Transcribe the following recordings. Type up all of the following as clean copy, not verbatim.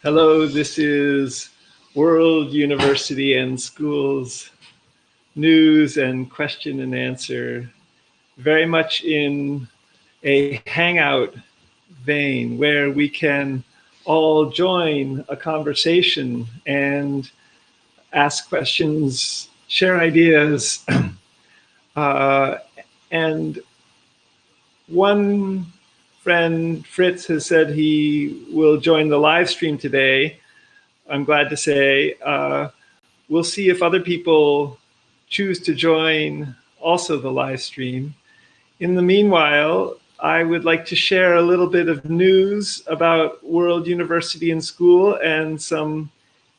Hello, this is World University and Schools news and question and answer, very much in a hangout vein where we can all join a conversation and ask questions, share ideas. And one friend, Fritz, has said he will join the live stream today. I'm glad to say. We'll see if other people choose to join also the live stream. In the meanwhile, I would like to share a little bit of news about World University and School and some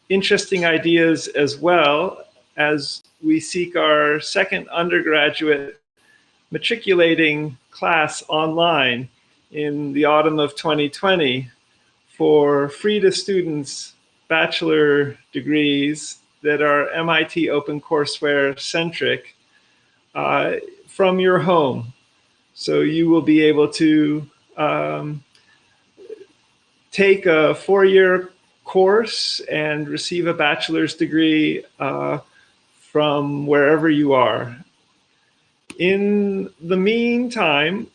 interesting ideas as well as we seek our second undergraduate matriculating class online in the autumn of 2020 for free to students Bachelor degrees that are MIT OpenCourseware centric from your home. So you will be able to take a 4-year course and receive a bachelor's degree from wherever you are. In the meantime,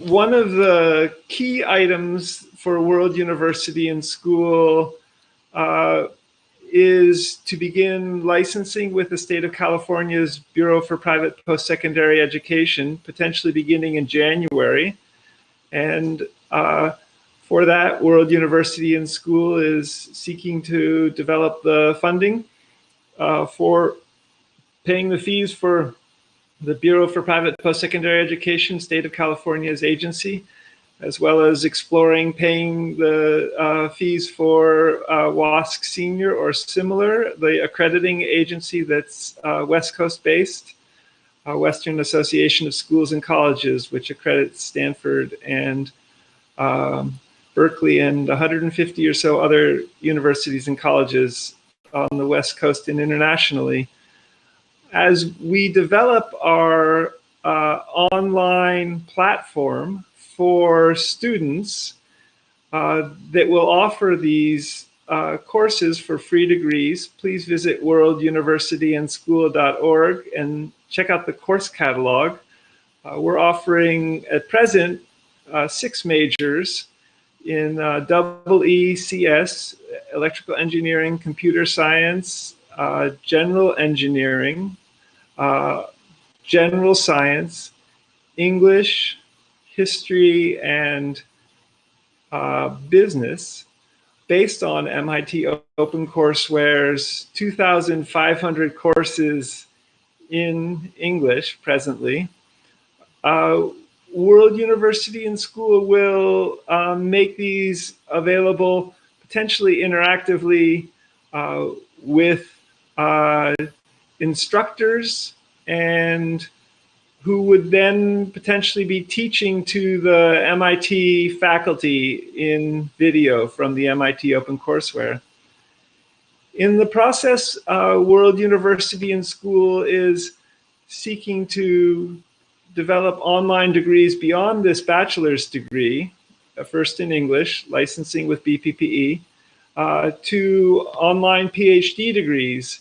one of the key items for World University and School is to begin licensing with the state of California's Bureau for Private Post-Secondary Education, potentially beginning in January. And for that, World University and School is seeking to develop the funding for paying the fees for the Bureau for Private Post-Secondary Education, State of California's agency, as well as exploring paying the fees for WASC Senior or similar, the accrediting agency that's West Coast based, Western Association of Schools and Colleges, which accredits Stanford and Berkeley and 150 or so other universities and colleges on the West Coast and internationally. As we develop our online platform for students that will offer these courses for free degrees, please visit worlduniversityandschool.org and check out the course catalog. We're offering at present 6 majors in EECS, electrical engineering, computer science, general engineering, general science, English, history, and business, based on MIT OpenCourseware's 2,500 courses in English presently. World University and School will make these available potentially interactively with instructors and who would then potentially be teaching to the MIT faculty in video from the MIT OpenCourseWare. In the process, World University and School is seeking to develop online degrees beyond this bachelor's degree, first in English, licensing with BPPE, to online Ph.D. degrees,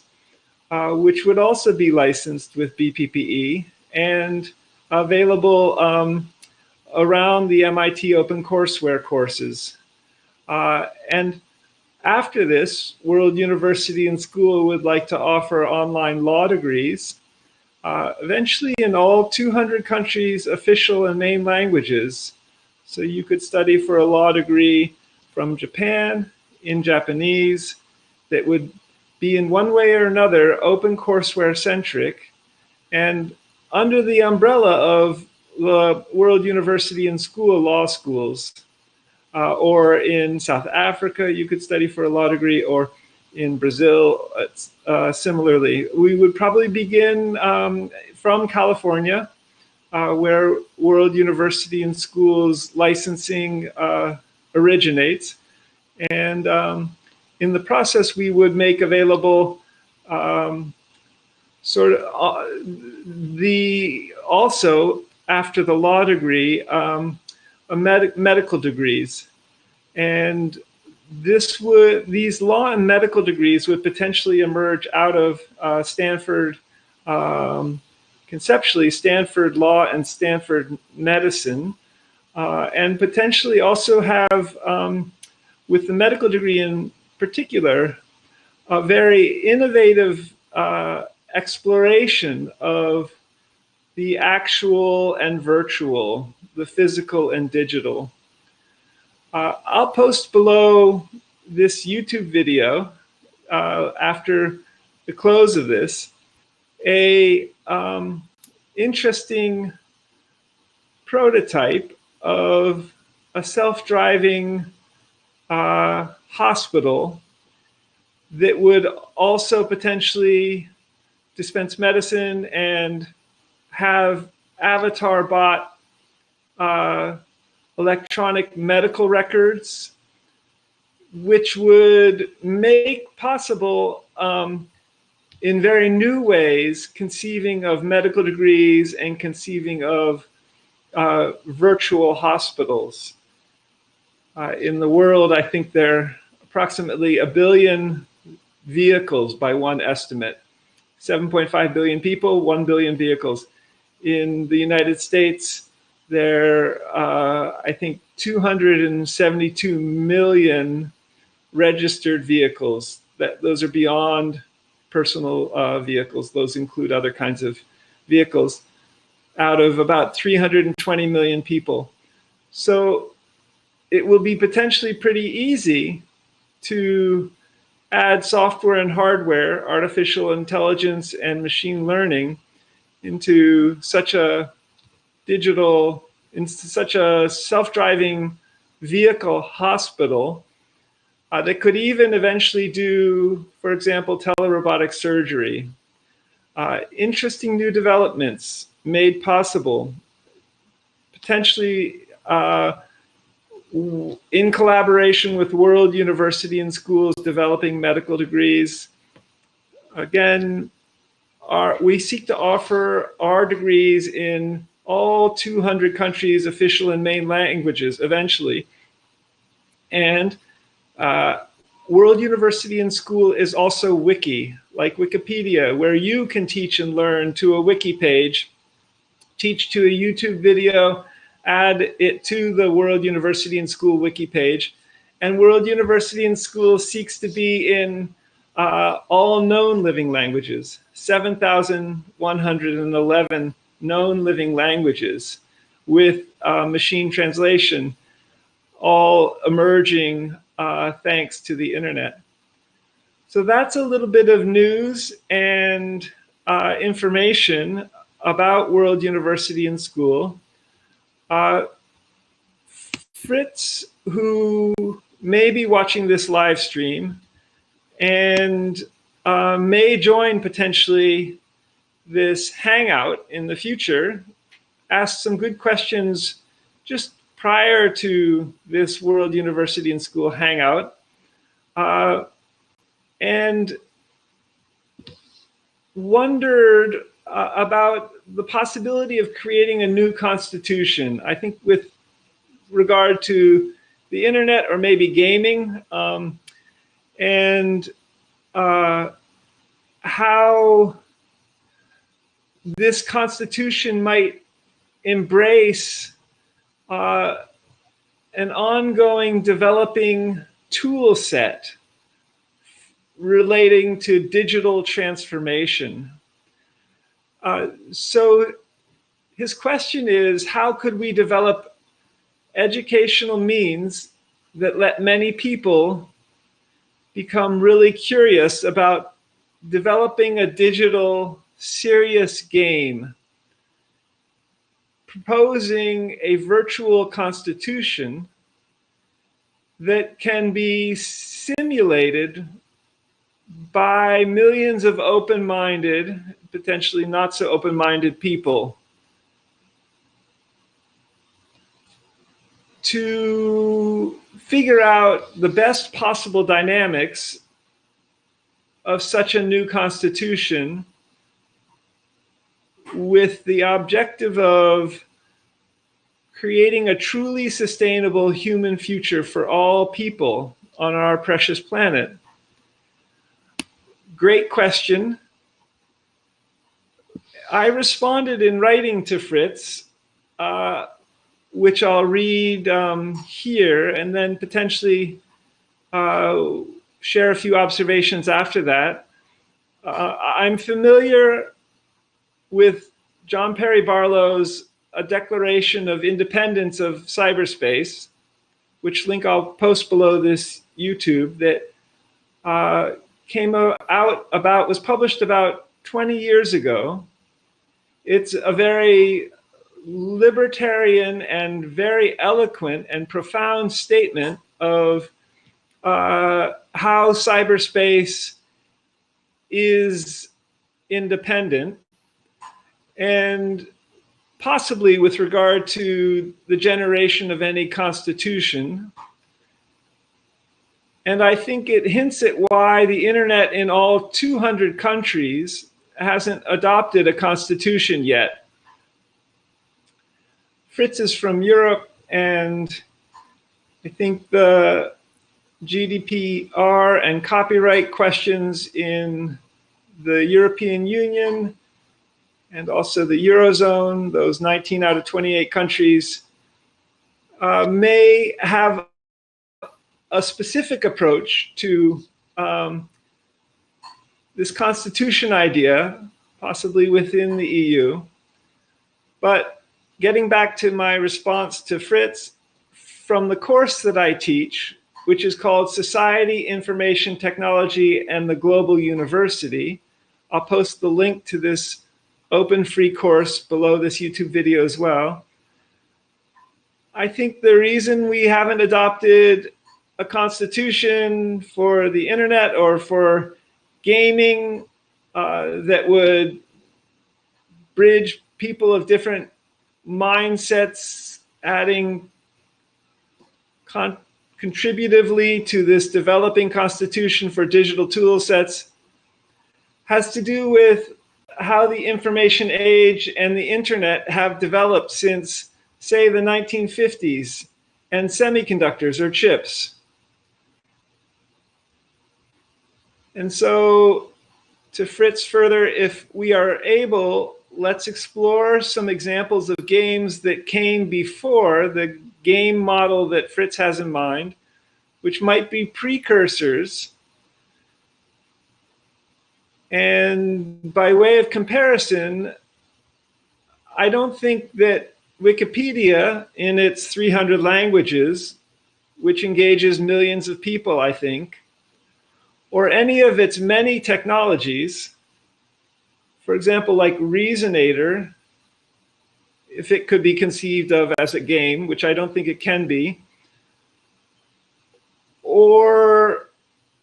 which would also be licensed with BPPE and available around the MIT OpenCourseWare courses. And after this, World University and School would like to offer online law degrees, eventually in all 200 countries' official and main languages. So you could study for a law degree from Japan in Japanese that would be in one way or another OpenCourseWare centric, and under the umbrella of the World University and School law schools. Or in South Africa, you could study for a law degree, or in Brazil, similarly. We would probably begin from California, where World University and School's licensing originates. And in the process, we would make available also after the law degree, medical degrees. And these law and medical degrees would potentially emerge out of Stanford, conceptually, Stanford Law and Stanford Medicine, and potentially also have, with the medical degree in particular, a very innovative exploration of the actual and virtual, the physical and digital. I'll post below this YouTube video after the close of this a interesting prototype of a self-driving hospital that would also potentially dispense medicine and have avatar bot electronic medical records, which would make possible in very new ways conceiving of medical degrees and conceiving of virtual hospitals. In the world, I think there are approximately 1 billion vehicles by one estimate. 7.5 billion people, 1 billion vehicles. In the United States, there are, I think, 272 million registered vehicles. Those are beyond personal vehicles. Those include other kinds of vehicles out of about 320 million people. So it will be potentially pretty easy to add software and hardware, artificial intelligence and machine learning into such a self-driving vehicle hospital that could even eventually do, for example, telerobotic surgery. Interesting new developments made possible, potentially in collaboration with World University and schools developing medical degrees. Again, we seek to offer our degrees in all 200 countries, official and main languages eventually. And World University and School is also wiki, like Wikipedia, where you can teach and learn to a wiki page, teach to a YouTube video, add it to the World University and School wiki page. And World University and School seeks to be in all known living languages, 7,111 known living languages with machine translation, all emerging thanks to the internet. So that's a little bit of news and information about World University and School. Fritz, who may be watching this live stream and may join potentially this hangout in the future, asked some good questions just prior to this World University and School hangout, and wondered about the possibility of creating a new constitution. I think with regard to the internet or maybe gaming, and how this constitution might embrace an ongoing developing tool set relating to digital transformation. So his question is, how could we develop educational means that let many people become really curious about developing a digital serious game, proposing a virtual constitution that can be simulated by millions of open-minded, potentially not so open-minded people to figure out the best possible dynamics of such a new constitution with the objective of creating a truly sustainable human future for all people on our precious planet? Great question. I responded in writing to Fritz, which I'll read here, and then potentially share a few observations after that. I'm familiar with John Perry Barlow's A Declaration of Independence of Cyberspace, which link I'll post below this YouTube, that was published about 20 years ago. It's a very libertarian and very eloquent and profound statement of how cyberspace is independent, and possibly with regard to the generation of any constitution. And I think it hints at why the internet in all 200 countries hasn't adopted a constitution yet. Fritz is from Europe, and I think the GDPR and copyright questions in the European Union and also the Eurozone, those 19 out of 28 countries, may have a specific approach to this constitution idea, possibly within the EU. But getting back to my response to Fritz, from the course that I teach, which is called Society, Information Technology, and the Global University, I'll post the link to this open free course below this YouTube video as well. I think the reason we haven't adopted a constitution for the internet or for gaming that would bridge people of different mindsets, adding contributively to this developing constitution for digital tool sets, has to do with how the information age and the internet have developed since, say, the 1950s, and semiconductors or chips. And so, to Fritz further, if we are able, let's explore some examples of games that came before the game model that Fritz has in mind, which might be precursors. And by way of comparison, I don't think that Wikipedia, in its 300 languages, which engages millions of people, I think, or any of its many technologies, for example, like Reasonator, if it could be conceived of as a game, which I don't think it can be, or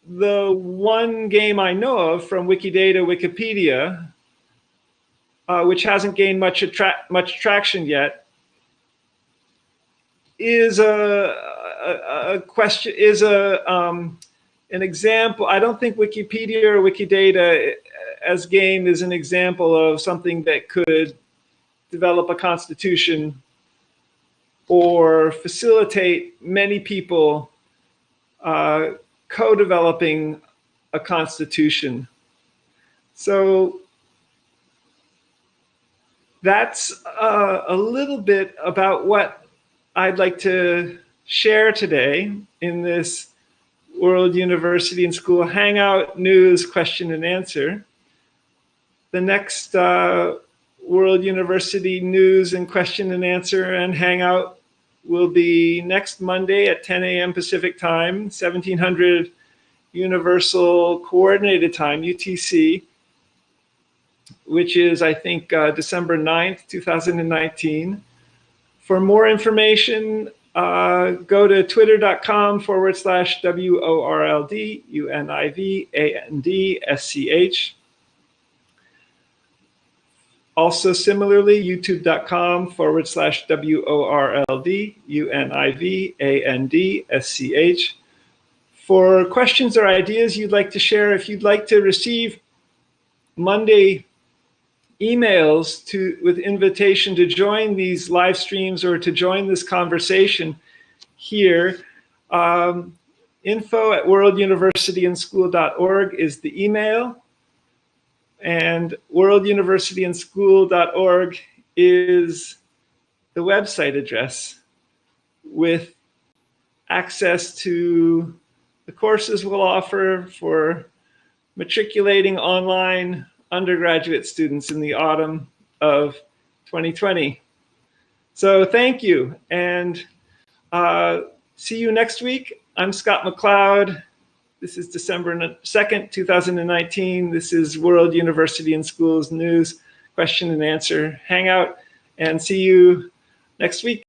the one game I know of from Wikidata Wikipedia, which hasn't gained much traction yet, is an example. I don't think Wikipedia or Wikidata as game is an example of something that could develop a constitution or facilitate many people co-developing a constitution. So that's a little bit about what I'd like to share today in this World University and School Hangout News Question and Answer. The next World University News and Question and Answer and Hangout will be next Monday at 10 a.m. Pacific Time, 1700 Universal Coordinated Time, UTC, which is, I think, December 9th, 2019. For more information, go to twitter.com/WORLD UNIVANDSCH. Also similarly, youtube.com/WORLD UNIVANDSCH. For questions or ideas you'd like to share, if you'd like to receive Monday emails with invitation to join these live streams or to join this conversation here. info@worlduniversityandschool.org is the email, and worlduniversityandschool.org is the website address with access to the courses we'll offer for matriculating online undergraduate students in the autumn of 2020. So thank you, and see you next week. I'm Scott McLeod. This is December 2nd, 2019. This is World University and Schools News question and answer hangout, and see you next week.